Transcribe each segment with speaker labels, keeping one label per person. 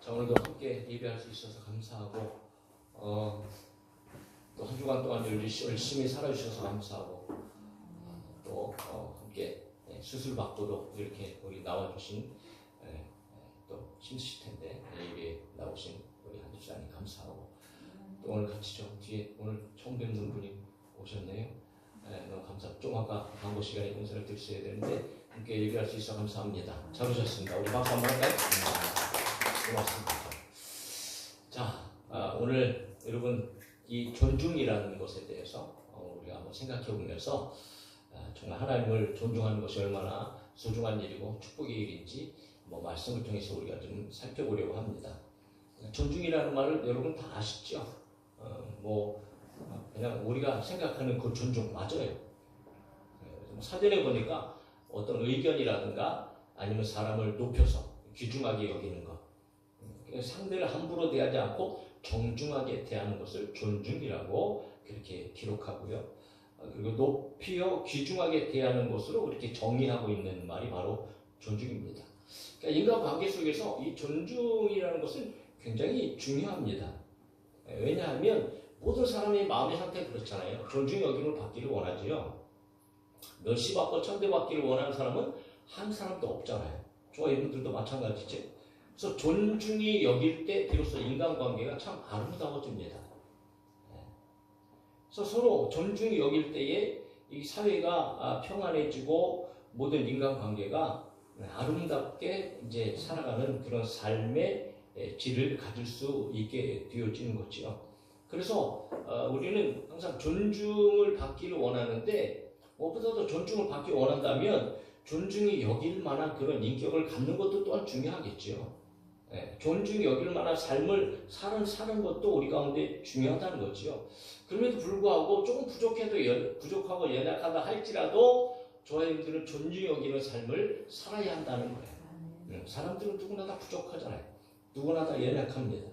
Speaker 1: 자, 오늘도 함께 예배할 수 있어서 감사하고 또 한 주간 동안 열심히 살아주셔서 감사하고 또 함께 수술 받고도 이렇게 우리 나와주신 또 힘드실 텐데 예배에 나오신 우리 한주 집사님 감사하고 또 오늘 같이 저 뒤에 오늘 처음 뵙는 분이 오셨네요. 너무 감사합니다. 좀 아까 광고 시간에 인사를 드렸어야 되는데 함께 예배할 수 있어 감사합니다. 잘 오셨습니다. 우리 박수 한번 할까요? 고맙습니다. 자, 오늘 여러분 이 존중이라는 것에 대해서 우리가 한번 생각해 보면서 정말 하나님을 존중하는 것이 얼마나 소중한 일이고 축복의 일인지 말씀을 통해서 우리가 좀 살펴보려고 합니다. 존중이라는 말을 여러분 다 아시죠? 그냥 우리가 생각하는 그 존중 맞아요. 사전에 보니까 어떤 의견이라든가 아니면 사람을 높여서 귀중하게 여기는 것, 상대를 함부로 대하지 않고 정중하게 대하는 것을 존중이라고 그렇게 기록하고요. 그리고 높이어 귀중하게 대하는 것으로 그렇게 정의하고 있는 말이 바로 존중입니다. 그러니까 인간관계 속에서 이 존중이라는 것은 굉장히 중요합니다. 왜냐하면 모든 사람의 마음의 상태가 그렇잖아요. 존중 여김을 받기를 원하지요. 멸시받고 천대받기를 원하는 사람은 한 사람도 없잖아요. 저와 여러분들도 마찬가지죠. 그래서 존중이 여길 때 비로소 인간관계가 참 아름다워집니다. 그래서 서로 존중이 여길 때에 이 사회가 평안해지고 모든 인간관계가 아름답게 이제 살아가는 그런 삶의 질을 가질 수 있게 되어지는 거죠. 그래서 우리는 항상 존중을 받기를 원하는데 무엇보다도 존중을 받기 원한다면 존중이 여길 만한 그런 인격을 갖는 것도 또한 중요하겠죠. 존중이 여길 만한 삶을 사는 것도 우리 가운데 중요하다는 거죠. 그럼에도 불구하고 조금 부족하고 연약하다 할지라도 저희들은 존중이 여기는 삶을 살아야 한다는 거예요. 사람들은 누구나 다 부족하잖아요. 누구나 다 연약합니다.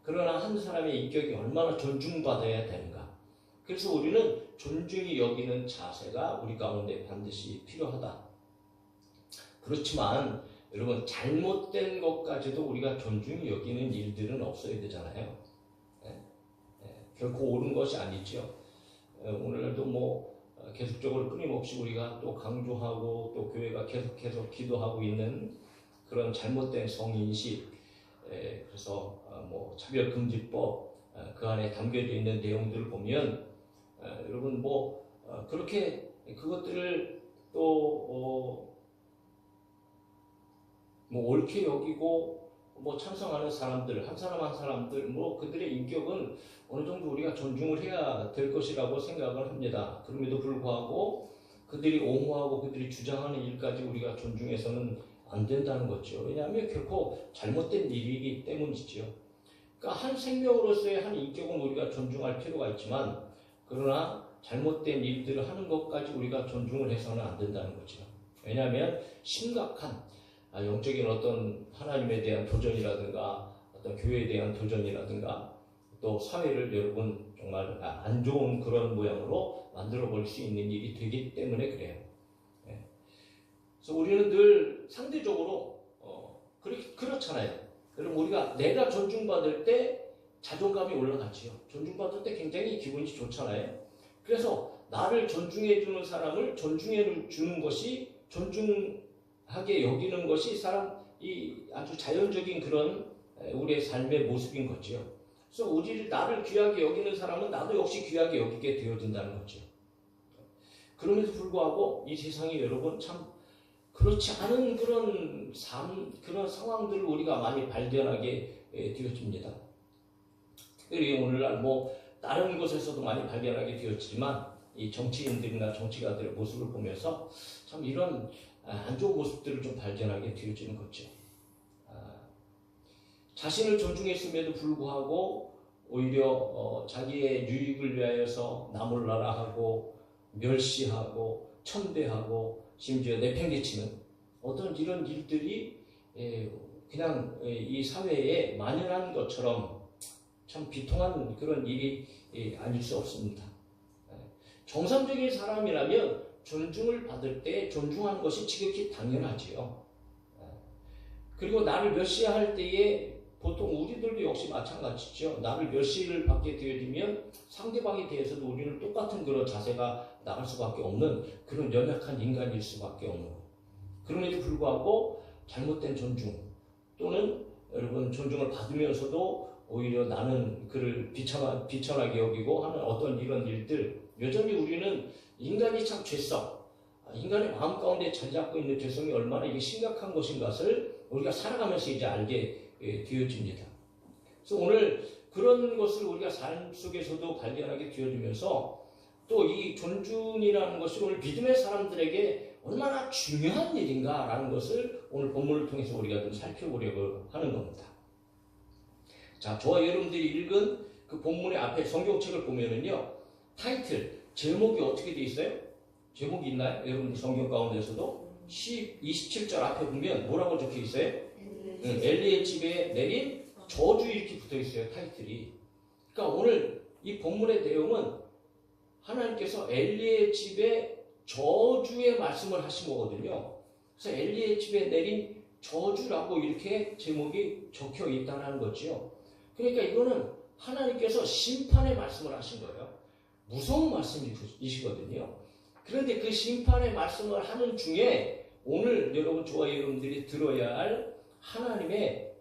Speaker 1: 그러나 한 사람의 인격이 얼마나 존중받아야 되는가. 그래서 우리는 존중이 여기는 자세가 우리 가운데 반드시 필요하다. 그렇지만 여러분 잘못된 것까지도 우리가 존중이 여기는 일들은 없어야 되잖아요. 결코 옳은 것이 아니죠. 오늘도 계속적으로 끊임없이 우리가 또 강조하고 또 교회가 계속 기도하고 있는 그런 잘못된 성인식, 그래서 차별금지법 그 안에 담겨져 있는 내용들을 보면 여러분 그렇게 그것들을 또 옳게 여기고 찬성하는 사람들 한 사람 한 사람들 그들의 인격은 어느 정도 우리가 존중을 해야 될 것이라고 생각을 합니다. 그럼에도 불구하고 그들이 옹호하고 그들이 주장하는 일까지 우리가 존중해서는 안 된다는 거죠. 왜냐하면 결코 잘못된 일이기 때문이죠. 그러니까 한 생명으로서의 한 인격은 우리가 존중할 필요가 있지만 그러나 잘못된 일들을 하는 것까지 우리가 존중을 해서는 안 된다는 거죠. 왜냐하면 심각한 영적인 어떤 하나님에 대한 도전이라든가 어떤 교회에 대한 도전이라든가 또 사회를 여러분 정말 안 좋은 그런 모양으로 만들어 버릴 수 있는 일이 되기 때문에 그래요. 그래서 우리는 늘 상대적으로 그렇잖아요. 그럼 우리가 내가 존중받을 때 자존감이 올라가지요. 존중받을 때 굉장히 기분이 좋잖아요. 그래서 나를 존중해 주는 사람을 존중해 주는 것이 존중하게 여기는 것이 이 아주 자연적인 그런 우리의 삶의 모습인 거죠. 그래서 나를 귀하게 여기는 사람은 나도 역시 귀하게 여기게 되어진다는 거죠. 그럼에도 불구하고 이 세상이 여러분 참 그렇지 않은 그런 상황들을 우리가 많이 발견하게 되어집니다. 특별히 오늘날 다른 곳에서도 많이 발견하게 되었지만 이 정치인들이나 정치가들의 모습을 보면서 참 이런 안 좋은 모습들을 좀 발견하게 되어지는 거죠. 자신을 존중했음에도 불구하고 오히려 자기의 유익을 위하여서 나몰라라 하고 멸시하고 천대하고 심지어 내팽개치는 어떤 이런 일들이 그냥 이 사회에 만연한 것처럼 참 비통한 그런 일이 아닐 수 없습니다. 정상적인 사람이라면 존중을 받을 때 존중하는 것이 지극히 당연하지요. 그리고 나를 멸시할 때에 보통 우리들도 역시 마찬가지죠. 나를 멸시를 받게 되어지면 상대방에 대해서도 우리는 똑같은 그런 자세가 나갈 수밖에 없는 그런 연약한 인간일 수밖에 없는 거예요. 그럼에도 불구하고 잘못된 존중 또는 여러분 존중을 받으면서도 오히려 나는 그를 비천하게 여기고 하는 어떤 이런 일들, 여전히 우리는 인간이 참 죄성, 인간의 마음 가운데 자리 잡고 있는 죄성이 얼마나 이게 심각한 것인 것을 우리가 살아가면서 이제 알게 되어집니다. 그래서 오늘 그런 것을 우리가 삶 속에서도 발견하게 되어지면서 또 이 존중이라는 것이 오늘 믿음의 사람들에게 얼마나 중요한 일인가라는 것을 오늘 본문을 통해서 우리가 좀 살펴보려고 하는 겁니다. 자, 저와 여러분들이 읽은 그 본문의 앞에 성경책을 보면은요, 타이틀, 제목이 어떻게 되어 있어요? 제목이 있나요? 여러분 성경 가운데서도 27절 앞에 보면 뭐라고 적혀 있어요? 엘리의 집에 내린 저주 이렇게 붙어 있어요, 타이틀이. 그러니까 오늘 이 본문의 내용은 하나님께서 엘리의 집에 저주의 말씀을 하신 거거든요. 그래서 엘리의 집에 내린 저주라고 이렇게 제목이 적혀 있다는 거죠. 그러니까 이거는 하나님께서 심판의 말씀을 하신 거예요. 무서운 말씀이시거든요. 그런데 그 심판의 말씀을 하는 중에 오늘 여러분 저와 여러분들이 들어야 할 하나님의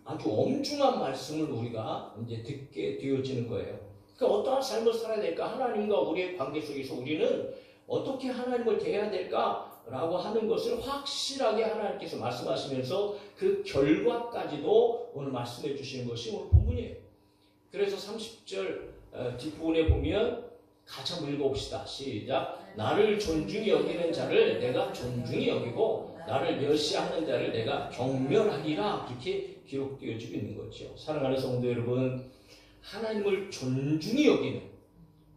Speaker 1: 아주 엄중한 말씀을 우리가 이제 듣게 되어지는 거예요. 그러니까 어떠한 삶을 살아야 될까? 하나님과 우리의 관계 속에서 우리는 어떻게 하나님을 대해야 될까라고 하는 것을 확실하게 하나님께서 말씀하시면서 그 결과까지도 오늘 말씀해 주시는 것이 오늘 본문이에요. 그래서 30절 뒷부분에 보면 같이 한번 읽어봅시다. 시작. 나를 존중히 여기는 자를 내가 존중히 여기고 나를 멸시하는 자를 내가 경멸하리라. 이렇게 기록되어지고 있는 거죠. 사랑하는 성도 여러분, 하나님을 존중히 여기는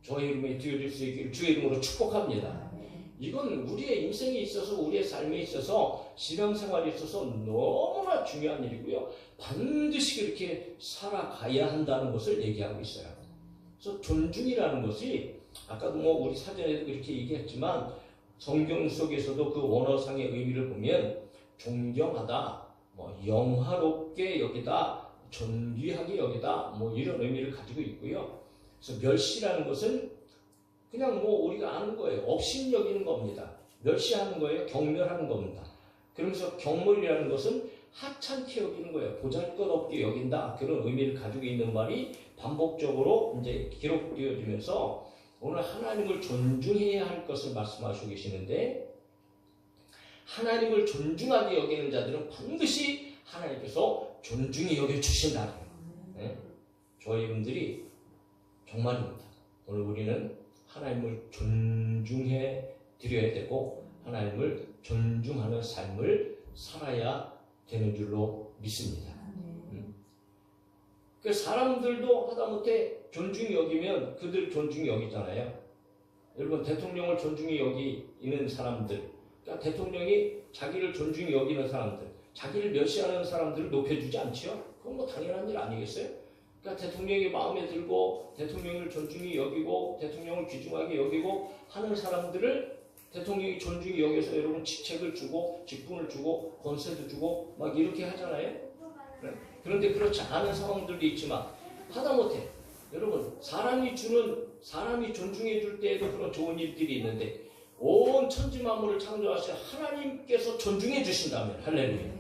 Speaker 1: 저의 이름에 되어질 수 있기를 주의 이름으로 축복합니다. 이건 우리의 인생에 있어서 우리의 삶에 있어서 신앙생활에 있어서 너무나 중요한 일이고요. 반드시 그렇게 살아가야 한다는 것을 얘기하고 있어요. 그래서 존중이라는 것이 아까도 우리 사전에도 그렇게 얘기했지만 성경 속에서도 그 원어상의 의미를 보면 존경하다, 영화롭게 여기다, 존귀하게 여기다, 이런 의미를 가지고 있고요. 그래서 멸시라는 것은 그냥 우리가 아는 거예요. 업신 여기는 겁니다. 멸시하는 거예요. 경멸하는 겁니다. 그러면서 경멸이라는 것은 하찮게 여기는 거예요. 보잘것없게 여긴다. 그런 의미를 가지고 있는 말이 반복적으로 이제 기록되어지면서 오늘 하나님을 존중해야 할 것을 말씀하시고 계시는데, 하나님을 존중하게 여기는 자들은 반드시 하나님께서 존중히 여겨주신다. 네? 저희 분들이 정말입니다. 오늘 우리는 하나님을 존중해 드려야 되고 하나님을 존중하는 삶을 살아야 되는 줄로 믿습니다. 그 사람들도 하다못해 존중히 여기면 그들 존중히 여기잖아요. 여러분 대통령을 존중히 여기는 사람들, 그러니까 대통령이 자기를 존중히 여기는 사람들, 자기를 멸시하는 사람들을 높여주지 않죠. 그건 당연한 일 아니겠어요? 그러니까 대통령이 마음에 들고 대통령을 존중히 여기고 대통령을 귀중하게 여기고 하는 사람들을 대통령이 존중히 여기서 여러분 직책을 주고 직분을 주고 권세도 주고 막 이렇게 하잖아요. 그런데 그렇지 않은 상황들도 있지만 하다못해 여러분 사람이 존중해 줄 때에도 그런 좋은 일들이 있는데 온 천지 만물을 창조하신 하나님께서 존중해 주신다면, 할렐루야,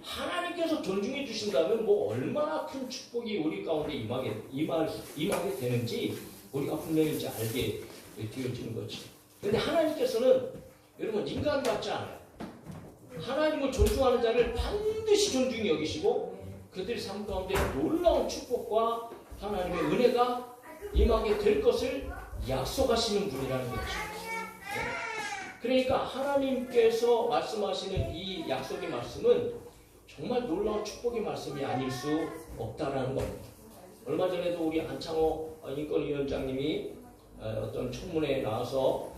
Speaker 1: 하나님께서 존중해 주신다면 얼마나 큰 축복이 우리 가운데 임하게 되는지 우리가 분명히 이제 알게 되어지는 거지. 그런데 하나님께서는 여러분 인간 같지 않아요. 하나님을 존중하는 자를 반드시 존중히 여기시고 그들 삶 가운데 놀라운 축복과 하나님의 은혜가 임하게 될 것을 약속하시는 분이라는 거죠. 그러니까 하나님께서 말씀하시는 이 약속의 말씀은 정말 놀라운 축복의 말씀이 아닐 수 없다라는 겁니다. 얼마 전에도 우리 안창호 인권위원장님이 어떤 청문회에 나와서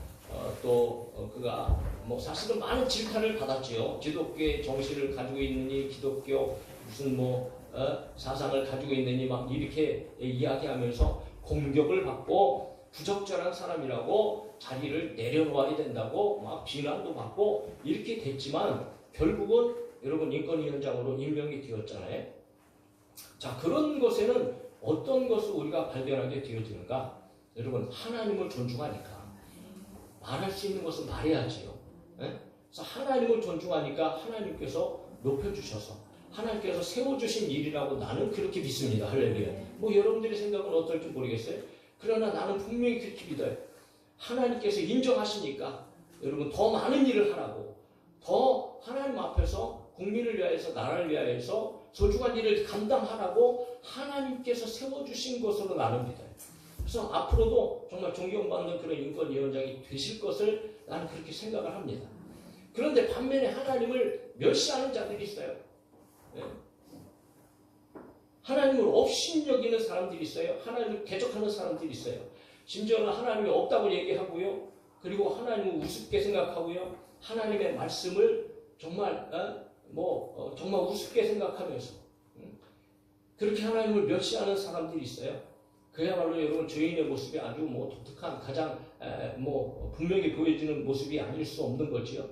Speaker 1: 그가 사실은 많은 질타를 받았지요. 기독교의 정신을 가지고 있느니, 기독교 무슨 사상을 가지고 있느니 막 이렇게 이야기하면서 공격을 받고 부적절한 사람이라고 자리를 내려놓아야 된다고 막 비난도 받고 이렇게 됐지만 결국은 여러분 인권위원장으로 임명이 되었잖아요. 자, 그런 것에는 어떤 것을 우리가 발견하게 되어지는가? 여러분, 하나님을 존중하니까 말할 수 있는 것은 말해야지요. 예? 그래서 하나님을 존중하니까 하나님께서 높여주셔서 하나님께서 세워주신 일이라고 나는 그렇게 믿습니다. 할렐루야. 뭐 여러분들의 생각은 어떨지 모르겠어요. 그러나 나는 분명히 그렇게 믿어요. 하나님께서 인정하시니까 여러분 더 많은 일을 하라고, 더 하나님 앞에서 국민을 위하여서 나라를 위하여서 소중한 일을 감당하라고 하나님께서 세워주신 것으로 나는 믿어요. 그래서 앞으로도 정말 존경받는 그런 인권위원장이 되실 것을 나는 그렇게 생각을 합니다. 그런데 반면에 하나님을 멸시하는 자들이 있어요. 네. 하나님을 업신여기는 사람들이 있어요. 하나님을 대적하는 사람들이 있어요. 심지어는 하나님이 없다고 얘기하고요. 그리고 하나님을 우습게 생각하고요. 하나님의 말씀을 정말 정말 우습게 생각하면서 그렇게 하나님을 멸시하는 사람들이 있어요. 그야말로 여러분 죄인의 모습이 아주 독특한 가장 분명히 보여지는 모습이 아닐 수 없는 거지요.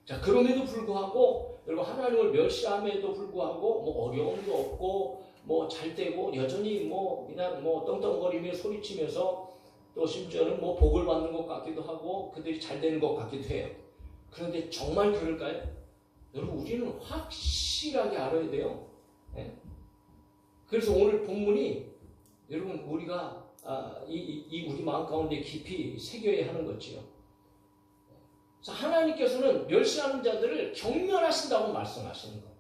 Speaker 1: 자, 그럼에도 불구하고 여러분 하나님을 멸시함에도 불구하고 어려움도 없고 잘 되고 여전히 그냥 떵떵거리며 소리치면서 또 심지어는 복을 받는 것 같기도 하고 그들이 잘 되는 것 같기도 해요. 그런데 정말 그럴까요? 여러분 우리는 확실하게 알아야 돼요. 네? 그래서 오늘 본문이 여러분 우리가 우리 마음 가운데 깊이 새겨야 하는 거지요. 하나님께서는 멸시하는 자들을 경멸하신다고 말씀하시는 거예요.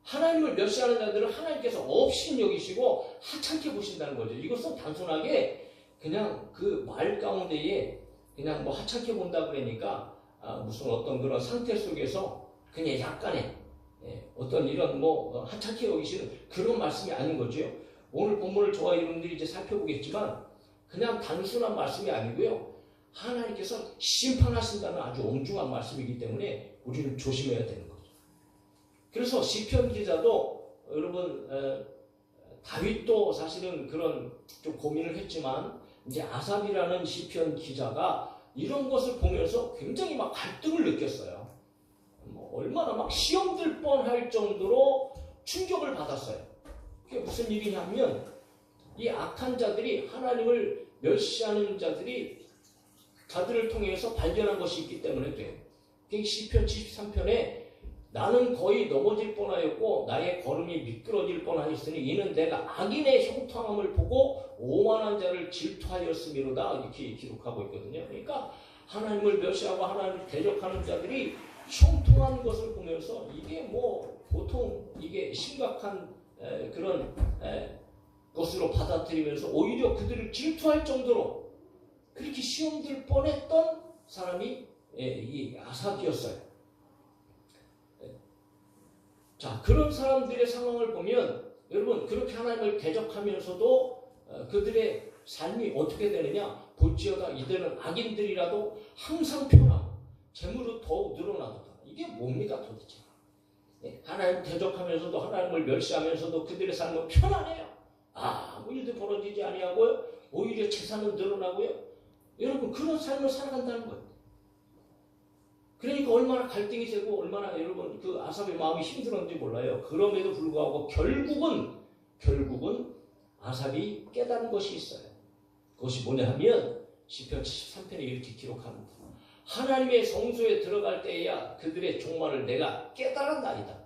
Speaker 1: 하나님을 멸시하는 자들은 하나님께서 업신여기시고 하찮게 보신다는 거죠. 이것은 단순하게 그냥 그 말 가운데에 그냥 하찮게 본다 그러니까 무슨 어떤 그런 상태 속에서 그냥 약간의 어떤 이런 하찮게 여기시는 그런 말씀이 아닌 거죠. 오늘 본문을 저와 여러분들이 이제 살펴보겠지만 그냥 단순한 말씀이 아니고요. 하나님께서 심판하신다는 아주 엄중한 말씀이기 때문에 우리는 조심해야 되는 거죠. 그래서 시편 기자도 여러분 다윗도 사실은 그런 좀 고민을 했지만 이제 아삽이라는 시편 기자가 이런 것을 보면서 굉장히 갈등을 느꼈어요. 얼마나 시험 들 뻔할 정도로 충격을 받았어요. 그게 무슨 일이냐면 이 악한 자들이 하나님을 멸시하는 자들을 통해서 발견한 것이 있기 때문에 돼요. 시편 73편에 나는 거의 넘어질 뻔하였고 나의 걸음이 미끄러질 뻔하였으니 이는 내가 악인의 형통함을 보고 오만한 자를 질투하였음이로다 이렇게 기록하고 있거든요. 그러니까 하나님을 멸시하고 하나님을 대적하는 자들이 형통한 것을 보면서 이게 보통 이게 심각한 그런 것으로 받아들이면서 오히려 그들을 질투할 정도로 그렇게 시험들 뻔했던 사람이 이 아삽이었어요. 자, 그런 사람들의 상황을 보면 여러분 그렇게 하나님을 대적하면서도 그들의 삶이 어떻게 되느냐? 볼지어다 이들은 악인들이라도 항상 편하고 재물은 더욱 늘어나도다. 이게 뭡니까 도대체? 하나님 대적하면서도 하나님을 멸시하면서도 그들의 삶은 편안해요. 아무 일도 벌어지지 아니하고요. 오히려 재산은 늘어나고요. 여러분 그런 삶을 살아간다는 거예요. 그러니까 얼마나 갈등이 세고 얼마나 여러분 그 아삽의 마음이 힘들었는지 몰라요. 그럼에도 불구하고 결국은 아삽이 깨달은 것이 있어요. 그것이 뭐냐 하면 시편 73편에 이렇게 기록합니다. 하나님의 성소에 들어갈 때에야 그들의 종말을 내가 깨달았나이다.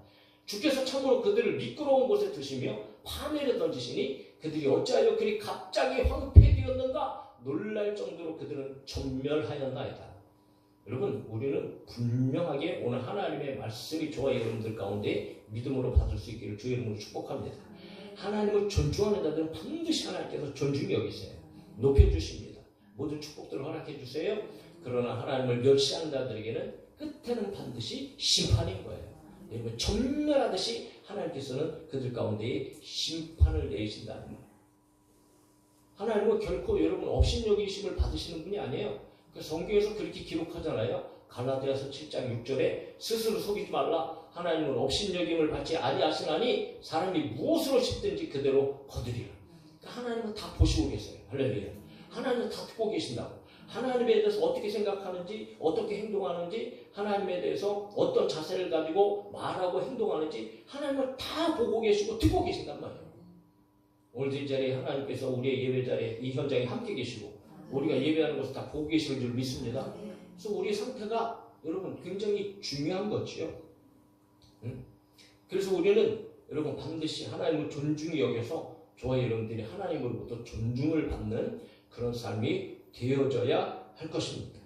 Speaker 1: 주께서 참으로 그들을 미끄러운 곳에 두시며 파멸에 던지시니 그들이 어찌하여 그리 갑자기 황폐되었는가 놀랄 정도로 그들은 전멸하였나이다. 여러분 우리는 분명하게 오늘 하나님의 말씀이 저와 여러분들 가운데 믿음으로 받을 수 있기를 주의 이름으로 축복합니다. 하나님을 존중하는 자들은 반드시 하나님께서 존중히 여기세요. 높여주십니다. 모든 축복들을 허락해 주세요. 그러나 하나님을 멸시하는 자들에게는 끝에는 반드시 심판인 거예요. 여러분 전멸하듯이 하나님께서는 그들 가운데에 심판을 내리신다는 거예요. 하나님은 결코 여러분 업신여기심을 받으시는 분이 아니에요. 그 성경에서 그렇게 기록하잖아요. 갈라디아서 7장 6절에 스스로 속이지 말라. 하나님은 업신여김을 받지 아니하시나니 사람이 무엇으로 씹든지 그대로 거두리라. 그러니까 하나님은 다 보시고 계세요. 할렐루야. 하나님은 다 듣고 계신다고. 하나님에 대해서 어떻게 생각하는지, 어떻게 행동하는지, 하나님에 대해서 어떤 자세를 가지고 말하고 행동하는지 하나님을 다 보고 계시고 듣고 계신단 말이에요. 오늘 이 자리에 하나님께서 우리의 예배 자리에 이 현장에 함께 계시고 우리가 예배하는 것을 다 보고 계실 줄 믿습니다. 그래서 우리 상태가 여러분 굉장히 중요한 거지요. 그래서 우리는 여러분 반드시 하나님을 존중히 여겨서 저와 여러분들이 하나님으로부터 존중을 받는 그런 삶이 되어져야 할 것입니다.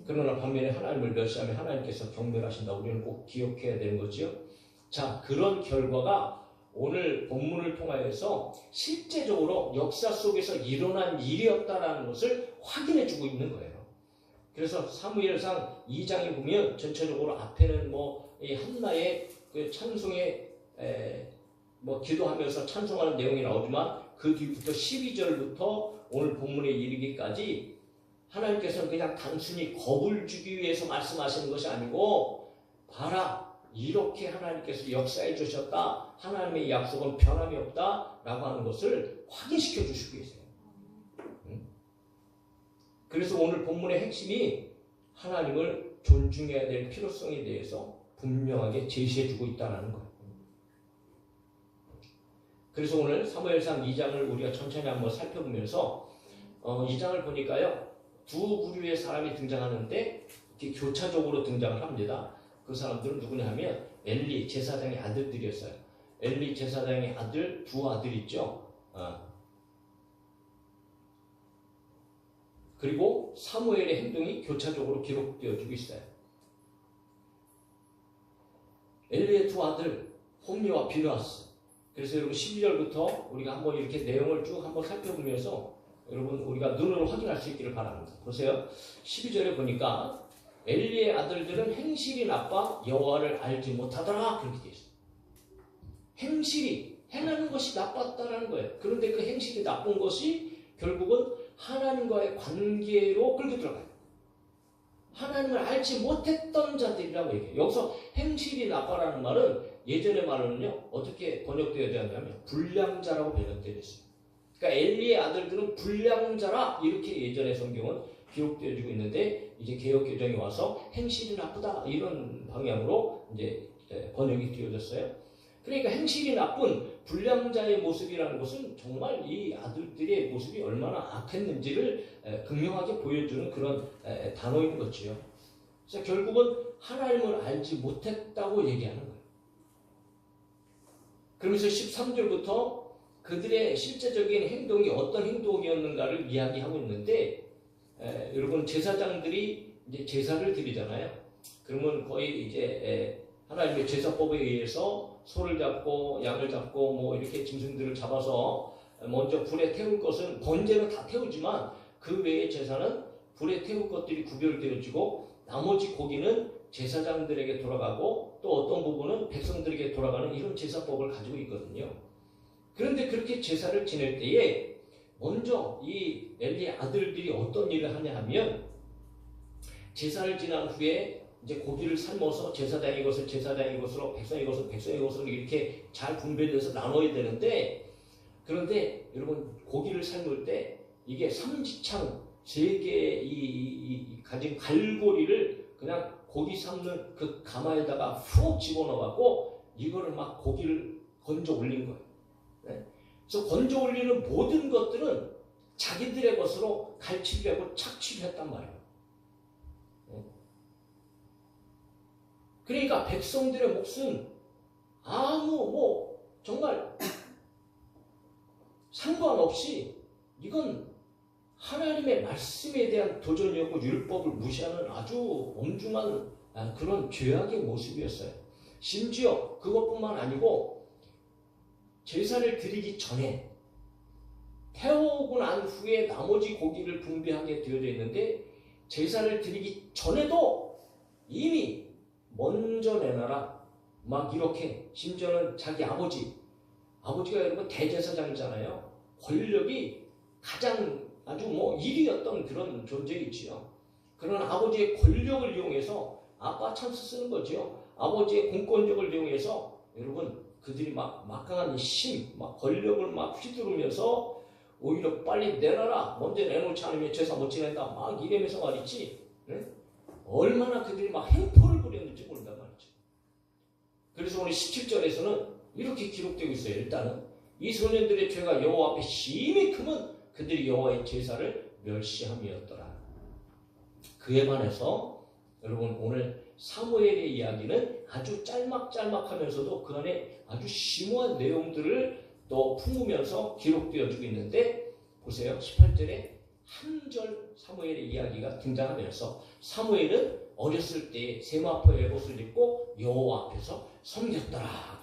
Speaker 1: 그러나 반면에 하나님을 멸시하면 하나님께서 경멸하신다. 우리는 꼭 기억해야 되는 거지요. 자, 그런 결과가 오늘 본문을 통하여서 실제적으로 역사 속에서 일어난 일이었다라는 것을 확인해 주고 있는 거예요. 그래서 사무엘상 2장에 보면 전체적으로 앞에는 이 한나의 그 찬송에 기도하면서 찬송하는 내용이 나오지만 그 뒤부터 12절부터 오늘 본문에 이르기까지 하나님께서는 그냥 단순히 겁을 주기 위해서 말씀하시는 것이 아니고 봐라 이렇게 하나님께서 역사해 주셨다. 하나님의 약속은 변함이 없다 라고 하는 것을 확인시켜 주시고 계세요. 그래서 오늘 본문의 핵심이 하나님을 존중해야 될 필요성에 대해서 분명하게 제시해 주고 있다는 거예요. 그래서 오늘 사무엘상 2장을 우리가 천천히 한번 살펴보면서 2장을 보니까요. 두 부류의 사람이 등장하는데 이렇게 교차적으로 등장을 합니다. 그 사람들은 누구냐 하면 엘리 제사장의 아들들이었어요. 엘리 제사장의 아들 두 아들 있죠. 그리고 사무엘의 행동이 교차적으로 기록되어지고 있어요. 엘리의 두 아들 홈리와 비느하스. 그래서 여러분 12절부터 우리가 한번 이렇게 내용을 쭉 한번 살펴보면서 여러분 우리가 눈으로 확인할 수 있기를 바랍니다. 보세요. 12절에 보니까 엘리의 아들들은 행실이 나빠 여호와를 알지 못하더라 그렇게 되어 있어요. 행실이 행하는 것이 나빴다라는 거예요. 그런데 그 행실이 나쁜 것이 결국은 하나님과의 관계로 끌고 들어가요. 하나님을 알지 못했던 자들이라고 얘기해요. 여기서 행실이 나빠라는 말은 예전의 말로는요 어떻게 번역되어야 하냐면 불량자라고 번역되어 있어요. 그러니까 엘리의 아들들은 불량자라 이렇게 예전의 성경은 기록되어지고 있는데 이제 개역 개정이 와서 행실이 나쁘다 이런 방향으로 이제 번역이 되어졌어요. 그러니까 행실이 나쁜 불량자의 모습이라는 것은 정말 이 아들들의 모습이 얼마나 악했는지를 극명하게 보여주는 그런 단어인 거지요. 그래서 결국은 하나님을 알지 못했다고 얘기하는 거예요. 그러면서 13절부터 그들의 실제적인 행동이 어떤 행동이었는가를 이야기하고 있는데 여러분 제사장들이 이제 제사를 드리잖아요. 그러면 거의 이제 하나님의 제사법에 의해서 소를 잡고 양을 잡고 이렇게 짐승들을 잡아서 먼저 불에 태울 것은 번제는 다 태우지만 그 외의 제사는 불에 태울 것들이 구별되어지고 나머지 고기는 제사장들에게 돌아가고 또 어떤 부분은 백성들에게 돌아가는 이런 제사법을 가지고 있거든요. 그런데 그렇게 제사를 지낼 때에 먼저 이 엘리의 아들들이 어떤 일을 하냐 하면 제사를 지난 후에 이제 고기를 삶아서 제사장의 것을 제사장의 것으로 백성의 것을 백성의 것으로 이렇게 잘 분배돼서 나눠야 되는데 그런데 여러분 고기를 삶을 때 이게 삼지창 세 개의 이 가진 갈고리를 그냥 고기 삶는 그 가마에다가 푹 집어넣어갖고 이거를 막 고기를 건져 올린 거예요. 네? 그래서 건져 올리는 모든 것들은 자기들의 것으로 갈취를 하고 착취를 했단 말이에요. 네? 그러니까 백성들의 몫은 아무 정말 상관없이 이건 하나님의 말씀에 대한 도전이었고 율법을 무시하는 아주 엄중한 그런 죄악의 모습이었어요. 심지어 그것뿐만 아니고 제사를 드리기 전에 태우고 난 후에 나머지 고기를 분배하게 되어져 있는데 제사를 드리기 전에도 이미 먼저 내놔라 막 이렇게 심지어는 자기 아버지가 여러분 대제사장이잖아요. 권력이 가장 아주 1위였던 그런 존재이지요. 그런 아버지의 권력을 이용해서 아빠 찬스 쓰는 거죠. 아버지의 공권력을 이용해서 여러분 그들이 막 막강한 힘, 막 권력을 막 휘두르면서 오히려 빨리 내놔라. 먼저 내놓지 않으면 제사 못 지낸다. 막 이러면서 말이지. 네? 얼마나 그들이 막 행포를 부렸는지 모른단 말이지. 그래서 오늘 17절에서는 이렇게 기록되고 있어요. 일단은 이 소년들의 죄가 여호와 앞에 심히 크면 그들이 여호와의 제사를 멸시함이었더라. 그에 반해서 여러분 오늘 사무엘의 이야기는 아주 짤막짤막하면서도 그 안에 아주 심오한 내용들을 또 품으면서 기록되어지고 있는데 보세요. 18절에 한 절 사무엘의 이야기가 등장하면서 사무엘은 어렸을 때 세마포의 옷을 입고 여호와 앞에서 섬겼더라.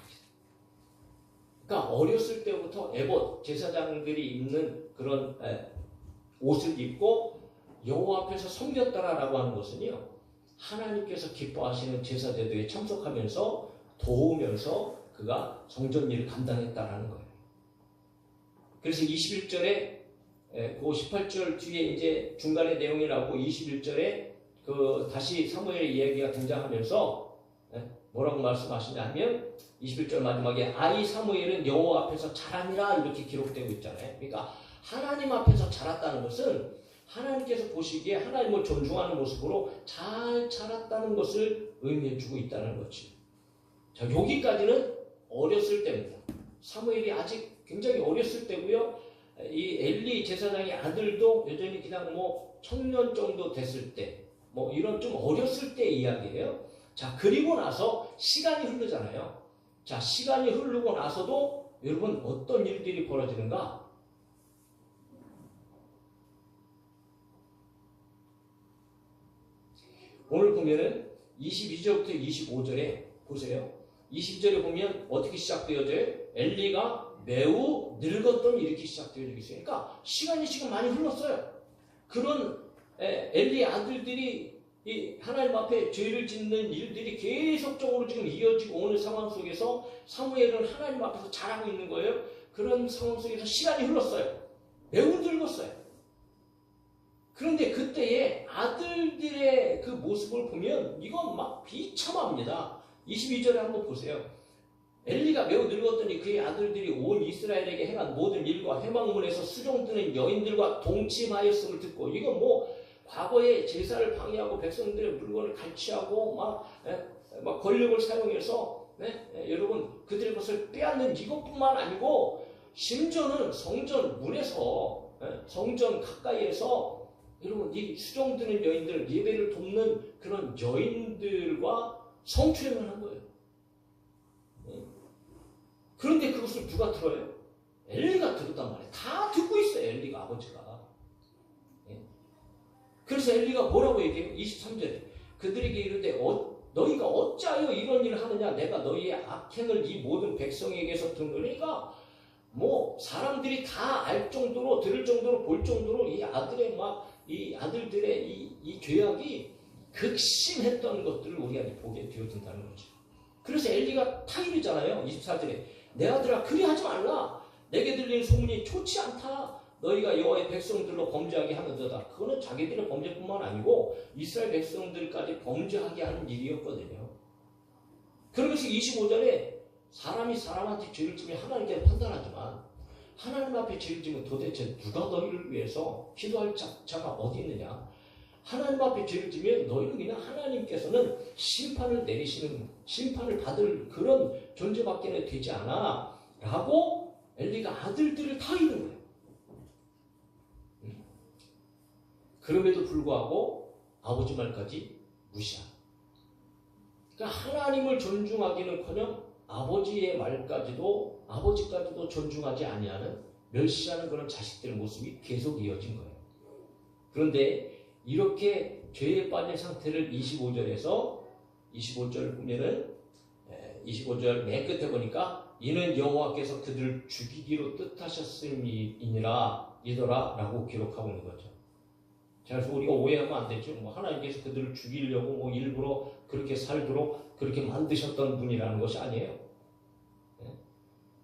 Speaker 1: 그러니까 어렸을 때부터 에봇 제사장들이 입는 그런 옷을 입고 여호와 앞에서 섬겼더라라고 하는 것은요. 하나님께서 기뻐하시는 제사 제도에 참석하면서 도우면서 그가 성전 일을 감당했다라는 거예요. 그래서 21절에 그 18절 뒤에 이제 중간에 내용이 나오고 21절에 그 다시 사무엘의 이야기가 등장하면서 뭐라고 말씀하시냐면 21절 마지막에 아이 사무엘은 여호와 앞에서 자라니라 이렇게 기록되고 있잖아요. 그러니까 하나님 앞에서 자랐다는 것은 하나님께서 보시기에 하나님을 존중하는 모습으로 잘 자랐다는 것을 의미해주고 있다는 거지. 자, 여기까지는 어렸을 때입니다. 사무엘이 아직 굉장히 어렸을 때고요. 이 엘리 제사장의 아들도 여전히 그냥 뭐 청년 정도 됐을 때, 뭐 이런 좀 어렸을 때 이야기예요. 자, 그리고 나서 시간이 흐르잖아요. 자, 시간이 흐르고 나서도 여러분 어떤 일들이 벌어지는가? 오늘 보면은 22절부터 25절에 보세요. 20절에 보면 어떻게 시작되어져요? 엘리가 매우 늙었더니 이렇게 시작되어지고 있어요. 그러니까 시간이 지금 많이 흘렀어요. 그런 엘리 아들들이 이 하나님 앞에 죄를 짓는 일들이 계속적으로 지금 이어지고 오는 상황 속에서 사무엘은 하나님 앞에서 자라고 있는 거예요. 그런 상황 속에서 시간이 흘렀어요. 매우 늙었어요. 그런데 그때의 아들들의 그 모습을 보면 이건 막 비참합니다. 22절에 한번 보세요. 엘리가 매우 늙었더니 그의 아들들이 온 이스라엘에게 행한 모든 일과 회막문에서 수종드는 여인들과 동침하였음을 듣고 이건 뭐 과거에 제사를 방해하고 백성들의 물건을 갈취하고 막 권력을 사용해서 여러분 그들의 것을 빼앗는 이것뿐만 아니고 심지어는 성전 문에서 성전 가까이에서 여러분 이 수종드는 여인들 예배를 돕는 그런 여인들과 성추행을 한 거예요. 그런데 그것을 누가 들어요? 엘리가 들었단 말이에요. 다 듣고 있어요. 엘리가 아버지가. 그래서 엘리가 뭐라고 얘기해요? 23절에 그들에게 이르되 너희가 어찌하여 이런 일을 하느냐? 내가 너희의 악행을 이 모든 백성에게서 듣는 거니까 뭐 사람들이 다 알 정도로 들을 정도로 볼 정도로 이 아들들의 이 죄악이 극심했던 것들을 우리가 보게 되어진다는 거죠. 그래서 엘리가 타이르잖아요. 24절에 내 아들아 그리하지 말라. 내게 들리는 소문이 좋지 않다. 너희가 여호와의 백성들로 범죄하게 하는도다. 그거는 자기들의 범죄뿐만 아니고 이스라엘 백성들까지 범죄하게 하는 일이었거든요. 그러면서 25절에 사람이 사람한테 죄를 지면 하나님께서 판단하지만 하나님 앞에 죄를 지면 도대체 누가 너희를 위해서 기도할 자가 어디 있느냐. 하나님 앞에 죄를 지면 너희는 그냥 하나님께서는 심판을 내리시는 심판을 받을 그런 존재밖에 되지 않아 라고 엘리가 아들들을 다 잃은 거예요. 그럼에도 불구하고 아버지 말까지 무시한. 그러니까 하나님을 존중하기는커녕 아버지의 말까지도 아버지까지도 존중하지 아니하는 멸시하는 그런 자식들의 모습이 계속 이어진 거예요. 그런데 이렇게 죄에 빠진 상태를 25절에서 25절 보면은 25절 맨 끝에 보니까 이는 여호와께서 그들을 죽이기로 뜻하셨음이니라 이더라 라고 기록하고 있는 거죠. 그래서 우리가 오해하면 안 되죠. 뭐 하나님께서 그들을 죽이려고 뭐 일부러 그렇게 살도록 그렇게 만드셨던 분이라는 것이 아니에요.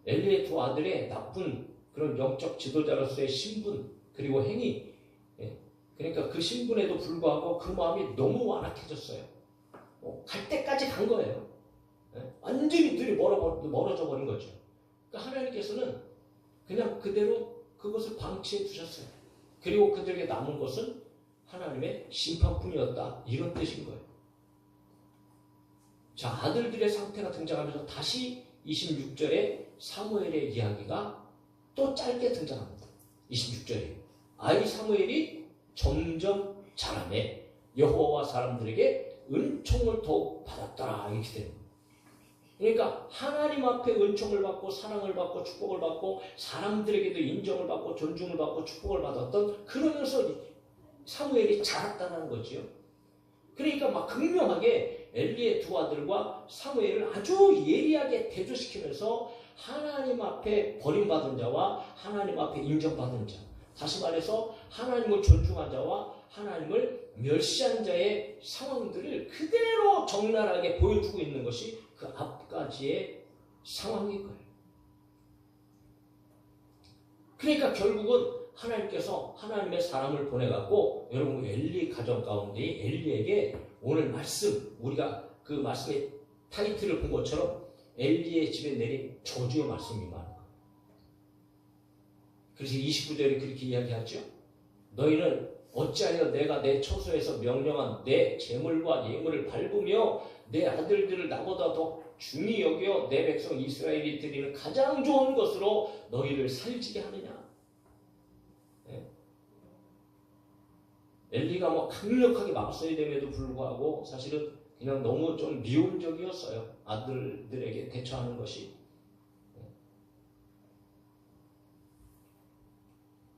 Speaker 1: 엘리의 두 아들의 나쁜 그런 영적 지도자로서의 신분 그리고 행위, 그러니까 그 신분에도 불구하고 그 마음이 너무 완악해졌어요. 갈 때까지 간 거예요. 완전히 둘이 멀어져 버린 거죠. 그러니까 하나님께서는 그냥 그대로 그것을 방치해 두셨어요. 그리고 그들에게 남은 것은 하나님의 심판뿐이었다. 이런 뜻인 거예요. 자, 아들들의 상태가 등장하면서 다시 26절에 사무엘의 이야기가 또 짧게 등장합니다. 26절에 아이 사무엘이 점점 자라매 여호와와 사람들에게 은총을 더욱 받았더라. 이렇게 됩니다. 그러니까 하나님 앞에 은총을 받고 사랑을 받고 축복을 받고 사람들에게도 인정을 받고 존중을 받고 축복을 받았던, 그러면서 사무엘이 자랐다는 거죠. 그러니까 막 극명하게 엘리의 두 아들과 사무엘을 아주 예리하게 대조시키면서 하나님 앞에 버림받은 자와 하나님 앞에 인정받은 자, 다시 말해서 하나님을 존중한 자와 하나님을 멸시한 자의 상황들을 그대로 적나라하게 보여주고 있는 것이 그 앞까지의 상황인 거예요. 그러니까 결국은 하나님께서 하나님의 사람을 보내갖고, 여러분 엘리 가정 가운데 엘리에게 오늘 말씀, 우리가 그 말씀의 타이틀을 본 것처럼 엘리의 집에 내린 저주의 말씀이 많은 거예요. 그래서 29절에 그렇게 이야기하죠. 너희는 어찌하여 내가 내 처소에서 명령한 내 재물과 예물을 밟으며 내 아들들을 나보다 더 중히 여겨 내 백성 이스라엘이 드리는 가장 좋은 것으로 너희를 살지게 하느냐. 엘리가 뭐 강력하게 막서야 됨에도 불구하고 사실은 그냥 너무 좀 미움적이었어요. 아들들에게 대처하는 것이.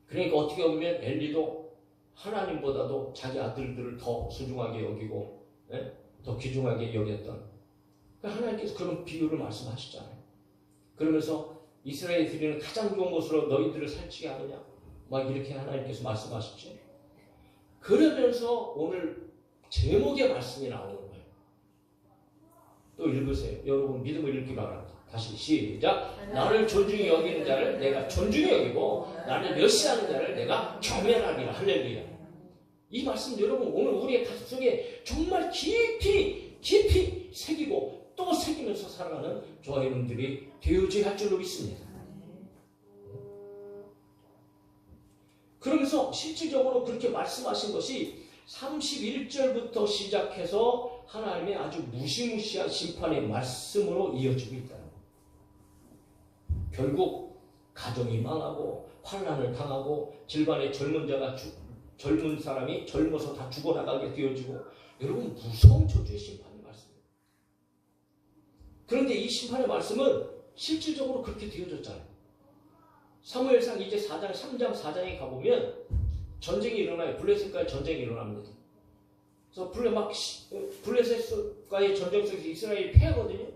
Speaker 1: 그러니까 어떻게 보면 엘리도 하나님보다도 자기 아들들을 더 소중하게 여기고 더 귀중하게 여겼던, 하나님께서 그런 비유를 말씀하시잖아요. 그러면서 이스라엘이 드리는 가장 좋은 것으로 너희들을 살찌게 하느냐, 막 이렇게 하나님께서 말씀하시죠. 그러면서 오늘 제목의 말씀이 나오는 거예요. 또 읽으세요. 여러분 믿음을 읽기 바랍니다. 다시 시작. 나를 존중히 여기는 자를 내가 존중히 여기고 나를 멸시하는 자를 내가 경멸하리라. 할렐루야. 이 말씀 여러분 오늘 우리의 가슴속에 정말 깊이 새기고 또 새기면서 살아가는 저와 여러분들이 되어져야 할 줄로 믿습니다. 그러면서 실질적으로 그렇게 말씀하신 것이 31절부터 시작해서 하나님의 아주 무시무시한 심판의 말씀으로 이어지고 있다는 거예요. 결국 가정이 망하고 환난을 당하고 집안의 젊은 사람이 젊어서 다 죽어나가게 되어지고, 여러분 무서운 저주의 심판의 말씀이에요. 그런데 이 심판의 말씀은 실질적으로 그렇게 되어졌잖아요. 사무엘상 이제 4장, 3장, 4장에 가보면 전쟁이 일어나요. 블레셋과의 전쟁이 일어납니다. 그래서 블레셋과의 전쟁 속에서 이스라엘이 패하거든요.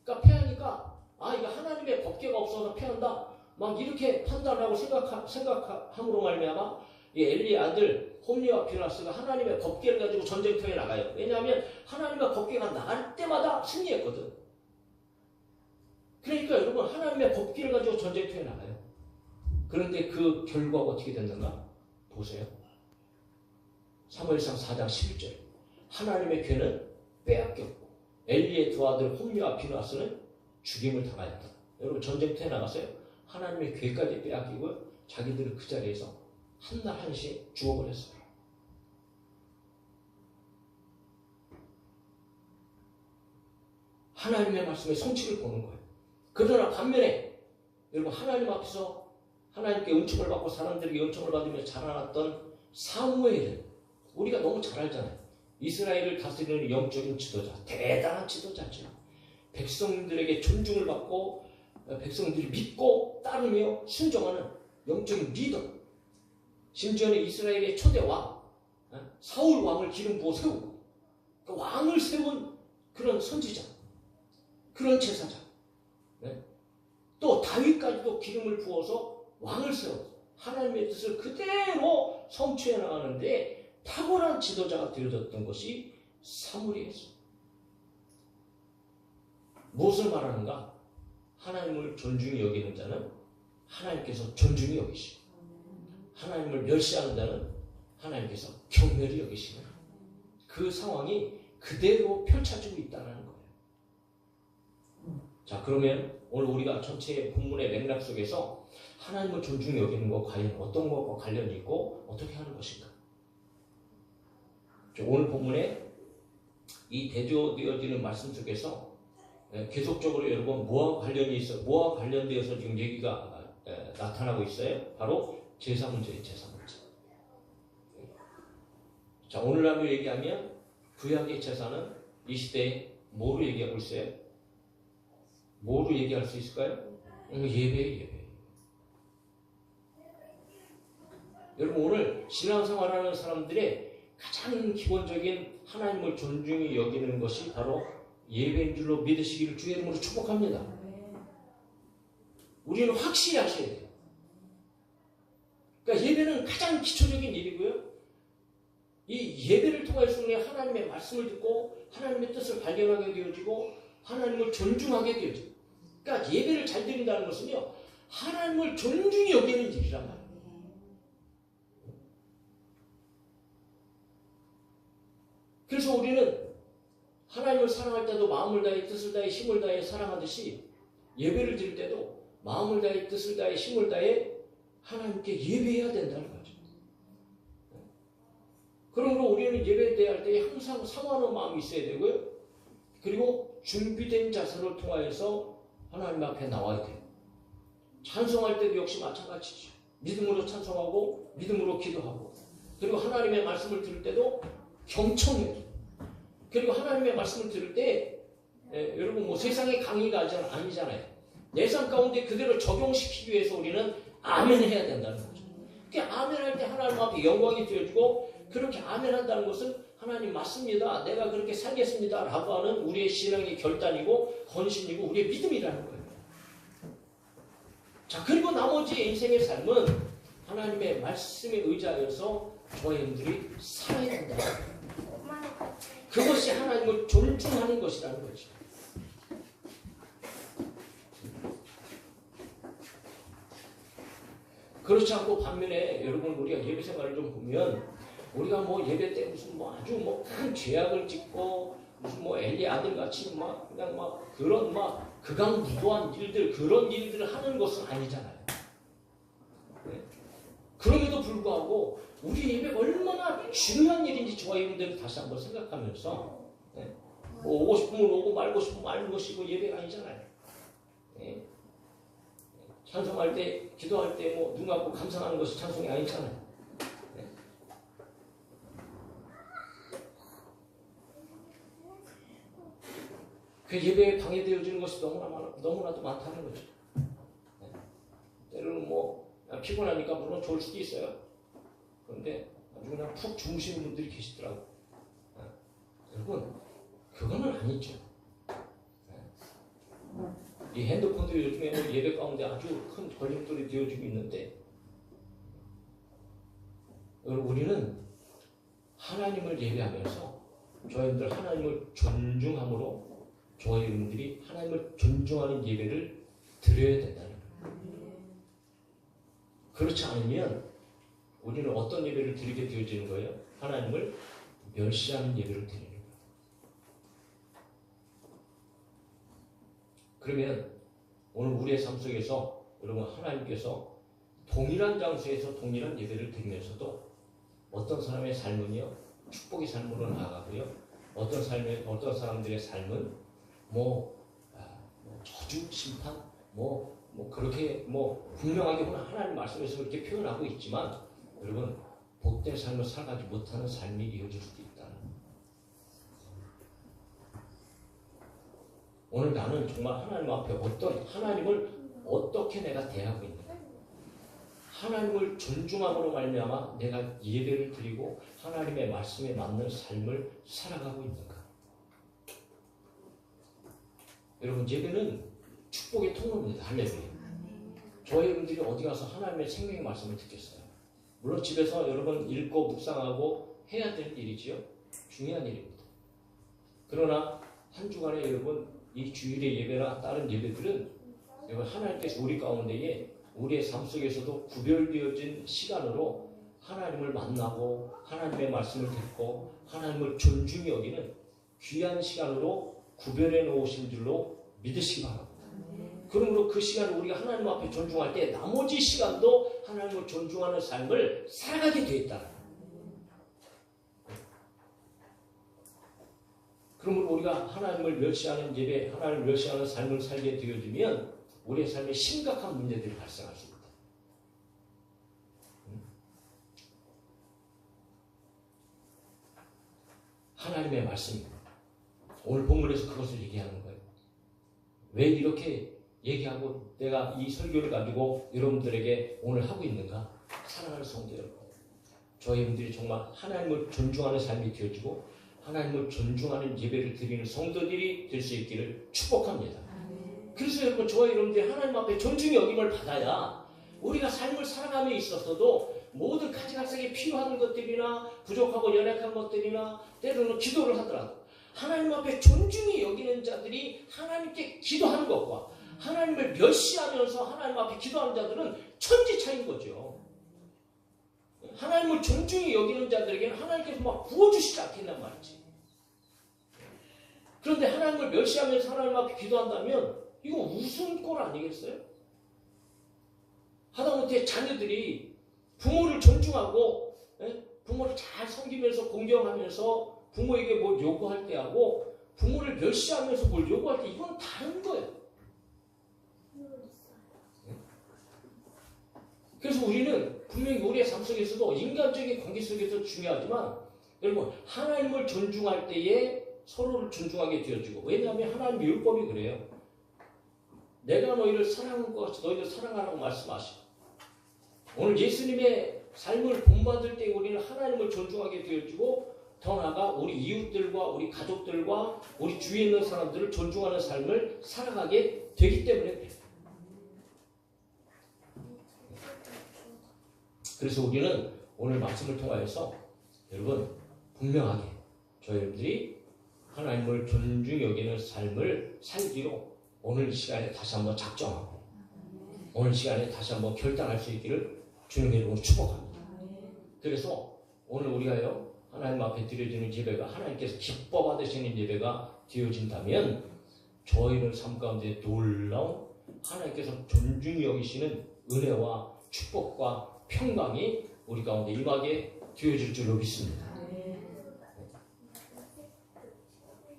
Speaker 1: 그러니까 패하니까 이거 하나님의 법궤가 없어서 패한다. 막 이렇게 판단하고 생각함으로 말미암아 엘리의 아들 홈리와 비나스가 하나님의 법궤를 가지고 전쟁터에 나가요. 왜냐하면 하나님의 법궤가 나갈 때마다 승리했거든. 그러니까 여러분 하나님의 법궤를 가지고 전쟁터에 나가요. 그런데 그 결과가 어떻게 됐는가? 보세요. 사무엘상 4장 11절. 하나님의 궤는 빼앗겼고 엘리의 두 아들 홈리와 비나스는 죽임을 당하였다. 여러분 전쟁터에 나가서요. 하나님의 궤까지 빼앗기고 자기들은 그 자리에서 한날 한시에 죽어버렸어요. 하나님의 말씀의 성취를 보는 거예요. 그러나 반면에 여러분 하나님 앞에서 하나님께 은총을 받고 사람들에게 은총을 받으며 자라났던 사무엘은 우리가 너무 잘 알잖아요. 이스라엘을 다스리는 영적인 지도자, 대단한 지도자죠. 백성들에게 존중을 받고 백성들이 믿고 따르며 순종하는 영적인 리더. 심지어는 이스라엘의 초대왕 사울 왕을 기름 부어 세우고 그 왕을 세운 그런 선지자, 그런 제사장. 또 다윗까지도 기름을 부어서 왕을 세워 하나님의 뜻을 그대로 성취해 나가는데 탁월한 지도자가 되어졌던 것이 사무엘이었습니다. 무엇을 말하는가? 하나님을 존중히 여기는 자는 하나님께서 존중히 여기시고 하나님을 멸시하는 자는 하나님께서 경멸히 여기시는 그 상황이 그대로 펼쳐지고 있다는 거예요. 자, 그러면 오늘 우리가 전체 본문의 맥락 속에서 하나님을 존중히 여기는 거 과연 어떤 것과 관련이 있고 어떻게 하는 것인가? 오늘 본문에 이 대조되어지는 말씀 속에서 계속적으로 여러분 뭐와 관련이 있어, 뭐와 관련되어서 지금 얘기가 나타나고 있어요? 바로 제사 문제예요, 제사 문제. 자, 오늘날로 얘기하면 구약의 제사는 이 시대에 뭐로 얘기하고 있어요? 뭐로 얘기할 수 있을까요? 예배. 여러분 오늘 신앙생활하는 사람들의 가장 기본적인 하나님을 존중히 여기는 것이 바로 예배인 줄로 믿으시기를 주의 이름으로 축복합니다. 우리는 확실히 하셔야 돼요. 그러니까 예배는 가장 기초적인 일이고요. 이 예배를 통해서 하나님의 말씀을 듣고 하나님의 뜻을 발견하게 되어지고 하나님을 존중하게 되어지고, 그러니까 예배를 잘 드린다는 것은요, 하나님을 존중히 여기는 일이란 말이에요. 그래서 우리는 하나님을 사랑할 때도 마음을 다해 뜻을 다해 힘을 다해 사랑하듯이 예배를 드릴 때도 마음을 다해 뜻을 다해 힘을 다해 하나님께 예배해야 된다는 거죠. 그러므로 우리는 예배에 대할 때 항상 사모하는 마음이 있어야 되고요. 그리고 준비된 자세를 통하여서 하나님 앞에 나와야 돼요. 찬송할 때도 역시 마찬가지죠. 믿음으로 찬송하고 믿음으로 기도하고, 그리고 하나님의 말씀을 들을 때도 경청해요. 그리고 하나님의 말씀을 들을 때 여러분 뭐 세상의 강의가 아니잖아요. 내 삶 가운데 그대로 적용시키기 위해서 우리는 아멘 해야 된다는 거죠. 그러니까 아멘 할 때 하나님 앞에 영광이 되어지고, 그렇게 아멘 한다는 것은 하나님 맞습니다, 내가 그렇게 살겠습니다 라고 하는 우리의 신앙의 결단이고 헌신이고 우리의 믿음이라는 거예요. 자, 그리고 나머지 인생의 삶은 하나님의 말씀에 의지하여서 저와 여러분들이 살아야 된다. 그것이 하나님을 존중하는 것이라는 거죠. 그렇지 않고 반면에 여러분 우리가 예배 생활을 좀 보면 우리가 뭐 예배 때 무슨 뭐 아주 뭐 큰 죄악을 짓고 무슨 뭐 엘리 아들 같이 막 그냥 막 그런 막 극악무도한 일들, 그런 일들을 하는 것은 아니잖아요. 네? 그럼에도 불구하고 우리 예배가 얼마나 중요한 일인지 저와 여러분들은 다시 한번 생각하면서, 네? 뭐 오고 싶으면 오고 말고 싶으면 말는 것이고 예배가 아니잖아요. 네? 찬송할 때, 기도할 때 뭐 눈 감고 감상하는 것이 찬송이 아니잖아요. 네? 그 예배에 방해되어지는 것이 너무나도 많다는 거죠. 네? 때로는 뭐 피곤하니까 물론 좋을 수도 있어요. 그런데 아주 그냥 푹 주무시는 분들이 계시더라고요. 네? 여러분, 그거는 아니죠. 네? 이 핸드폰도 요즘에 예배 가운데 아주 큰 걸림돌이 되어지고 있는데, 우리는 하나님을 예배하면서 저희들 하나님을 존중함으로 저희 여러분들이 하나님을 존중하는 예배를 드려야 된다는 거예요. 그렇지 않으면 우리는 어떤 예배를 드리게 되어지는 거예요? 하나님을 멸시하는 예배를 드리는 거예요. 그러면 오늘 우리의 삶 속에서 여러분 하나님께서 동일한 장소에서 동일한 예배를 드리면서도 어떤 사람의 삶은요 축복의 삶으로 나아가고요, 어떤 사람들의 삶은 저주, 심판, 그렇게 분명하게 하나님 말씀에서 그렇게 표현하고 있지만, 여러분 복된 삶을 살아가지 못하는 삶이 이어질 수도 있다는 거예요. 오늘 나는 정말 하나님 앞에 하나님을 어떻게 내가 대하고 있는가, 하나님을 존중함으로 말미암아 내가 예배를 드리고 하나님의 말씀에 맞는 삶을 살아가고 있는가. 여러분 예배는 축복의 통로입니다. 할렐루야. 저희 여러분들이 어디 가서 하나님의 생명의 말씀을 듣겠어요? 물론 집에서 여러분 읽고 묵상하고 해야 될 일이지요. 중요한 일입니다. 그러나 한 주간에 여러분 이 주일의 예배나 다른 예배들은 여러분 하나님께서 우리 가운데에 우리의 삶 속에서도 구별되어진 시간으로 하나님을 만나고 하나님의 말씀을 듣고 하나님을 존중히 여기는 귀한 시간으로 구별해 놓으신 줄로 믿으시기 바랍니다. 그러므로 그 시간을 우리가 하나님 앞에 존중할 때 나머지 시간도 하나님을 존중하는 삶을 살아가게 돼 있다. 그러므로 우리가 하나님을 멸시하는 예배, 하나님을 멸시하는 삶을 살게 되어지면 우리의 삶에 심각한 문제들이 발생할 수 있다. 하나님의 말씀입니다. 오늘 본문에서 그것을 얘기하는 거예요. 왜 이렇게 얘기하고 내가 이 설교를 가지고 여러분들에게 오늘 하고 있는가? 사랑하는 성도 여러분, 저희들이 정말 하나님을 존중하는 삶이 되어지고 하나님을 존중하는 예배를 드리는 성도들이 될 수 있기를 축복합니다. 그래서 여러분, 저와 여러분들이 하나님 앞에 존중의 여김을 받아야 우리가 삶을 살아감에 있어서도 모든 가지각색에 필요한 것들이나 부족하고 연약한 것들이나 때로는 기도를 하더라도 하나님 앞에 존중이 여기는 자들이 하나님께 기도하는 것과 하나님을 멸시하면서 하나님 앞에 기도하는 자들은 천지 차이인 거죠. 하나님을 존중히 여기는 자들에게는 하나님께서 막 부어주시지 않겠단 말이지. 그런데 하나님을 멸시하면서 하나님 앞에 기도한다면 이거 웃음꼴 아니겠어요? 하다못해 자녀들이 부모를 존중하고 부모를 잘 섬기면서 공경하면서 부모에게 뭘 요구할 때하고 부모를 멸시하면서 뭘 요구할 때 이건 다른 거예요. 그래서 우리는 분명히 우리의 삶 속에서도 인간적인 관계 속에서 중요하지만 여러분, 하나님을 존중할 때에 서로를 존중하게 되어지고, 왜냐하면 하나님의 율법이 그래요. 내가 너희를 사랑한 것 같이 너희를 사랑하라고 말씀하시고, 오늘 예수님의 삶을 본받을 때 우리는 하나님을 존중하게 되어지고 더 나아가 우리 이웃들과 우리 가족들과 우리 주위에 있는 사람들을 존중하는 삶을 살아가게 되기 때문에 그래요. 그래서 우리는 오늘 말씀을 통하여서 여러분 분명하게 저희들이 하나님을 존중히 여기는 삶을 살기로 오늘 이 시간에 다시 한번 작정하고 오늘 시간에 다시 한번 결단할 수 있기를 주님의 이름으로 축복합니다. 그래서 오늘 우리가요 하나님 앞에 드려지는 예배가 하나님께서 기뻐 받으시는 예배가 되어진다면 저희는 삶 가운데 놀라운 하나님께서 존중히 여기시는 은혜와 축복과 평강이 우리 가운데 임하게 되어질 줄로 믿습니다.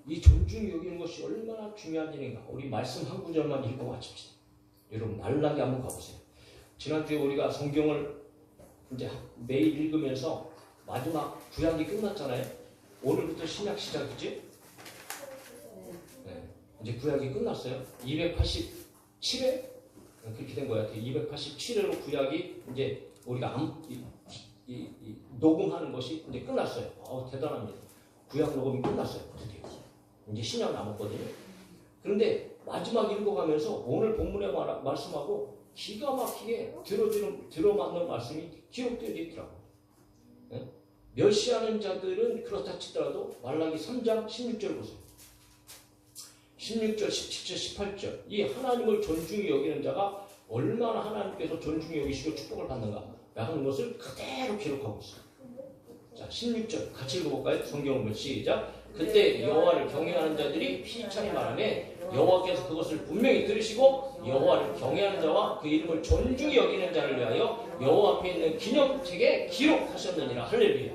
Speaker 1: 이 존중이 여기는 것이 얼마나 중요한 일인가. 우리 말씀 한 구절만 읽고 마칩시다. 여러분 말라기 한번 가보세요. 지난주에 우리가 성경을 이제 매일 읽으면서 마지막 구약이 끝났잖아요. 오늘부터 신약 시작이지? 네. 이제 구약이 끝났어요. 287회? 그렇게 된 것 같아요. 287회로 구약이 이제 우리가 녹음하는 것이 이제 끝났어요. 대단합니다. 구약 녹음이 끝났어요. 드디어. 이제 신약 남았거든요. 그런데 마지막 읽어가면서 오늘 본문에 말씀하고 기가 막히게 들어맞는 말씀이 기록되어 있더라고요. 네? 멸시하는 자들은 그렇다 치더라도 말라기 3장 16절 보세요. 16절, 17절, 18절. 이 하나님을 존중히 여기는 자가 얼마나 하나님께서 존중히 여기시고 축복을 받는가 하는 것을 그대로 기록하고 있어요. 자, 16절 같이 읽어볼까요? 성경을 시작. 그때 여호와를 경외하는 자들이 피차게 말하매 여호와께서 그것을 분명히 들으시고 여호와를 경외하는 자와 그 이름을 존중히 여기는 자를 위하여 여호와 앞에 있는 기념책에 기록하셨느니라. 할렐루야.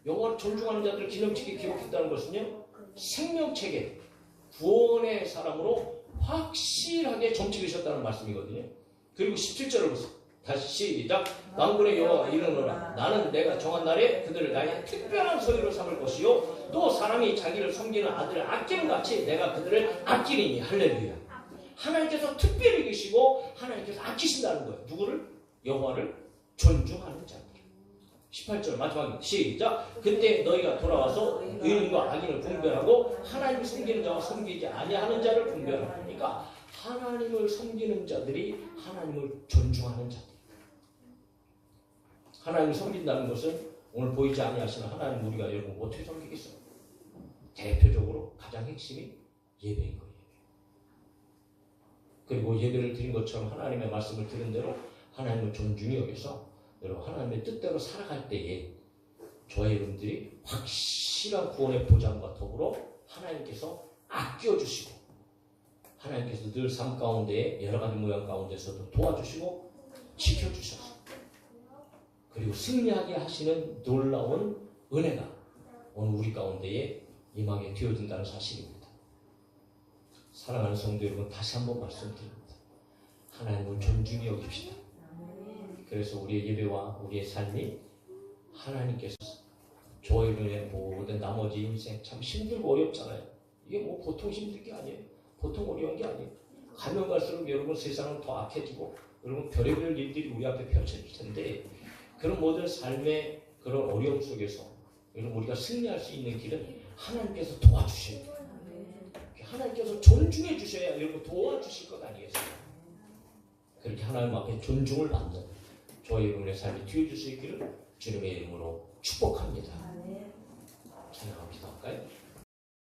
Speaker 1: 여호와를 존중하는 자들을 기념책에 기록했다는 것은요 생명책에 구원의 사람으로 확실하게 점찍으셨다는 말씀이거든요. 그리고 17절을 보세요. 다시 시작. 만군의 여호와가 이르노라. 나는 내가 정한 날에 그들을 나의 특별한 소유로 삼을 것이요 또 사람이 자기를 섬기는 아들을 아끼는 같이 내가 그들을 아끼리니. 할렐루야. 하나님께서 특별히 계시고 하나님께서 아끼신다는 거예요. 누구를? 여호와를 존중하는 자들. 18절 마지막에 시작. 그때 너희가 돌아와서 의인과 악인을 분별하고 하나님을 섬기는 자와 섬기지 아니하는 자를 분별하라. 그러니까 하나님을 섬기는 자들이 하나님을 존중하는 자들. 하나님을 섬긴다는 것은 오늘 보이지 아니하시는 하나님 우리가 여러분 어떻게 섬기겠어요? 대표적으로 가장 핵심이 예배인 거예요. 그리고 예배를 드린 것처럼 하나님의 말씀을 들은 대로 하나님을 존중히 여기서 여러분 하나님의 뜻대로 살아갈 때에 저희 여러분들이 확실한 구원의 보장과 더불어 하나님께서 아껴주시고 하나님께서 늘 삶 가운데 여러 가지 모양 가운데서도 도와주시고 지켜주셔서 그리고 승리하게 하시는 놀라운 은혜가 오늘 우리 가운데에 임하게 되어진다는 사실입니다. 사랑하는 성도 여러분, 다시 한번 말씀드립니다. 하나님을 존중히 여깁시다. 그래서 우리의 예배와 우리의 삶이 하나님께서 저희들의 모든 나머지 인생 참 힘들고 어렵잖아요. 이게 뭐 보통 힘들 게 아니에요. 보통 어려운 게 아니에요. 가면 갈수록 여러분 세상은 더 악해지고 여러분 별의별 일들이 우리 앞에 펼쳐질 텐데 그런 모든 삶의 그런 어려움 속에서 여러분 우리가 승리할 수 있는 길은 하나님께서 도와주셔야 돼요. 하나님께서 존중해 주셔야 여러분 도와주실 것 아니겠어요? 그렇게 하나님 앞에 존중을 받는 저희 여러분의 삶이 되어줄 수 있기를 주님의 이름으로 축복합니다. 찬양합니다. 할까요?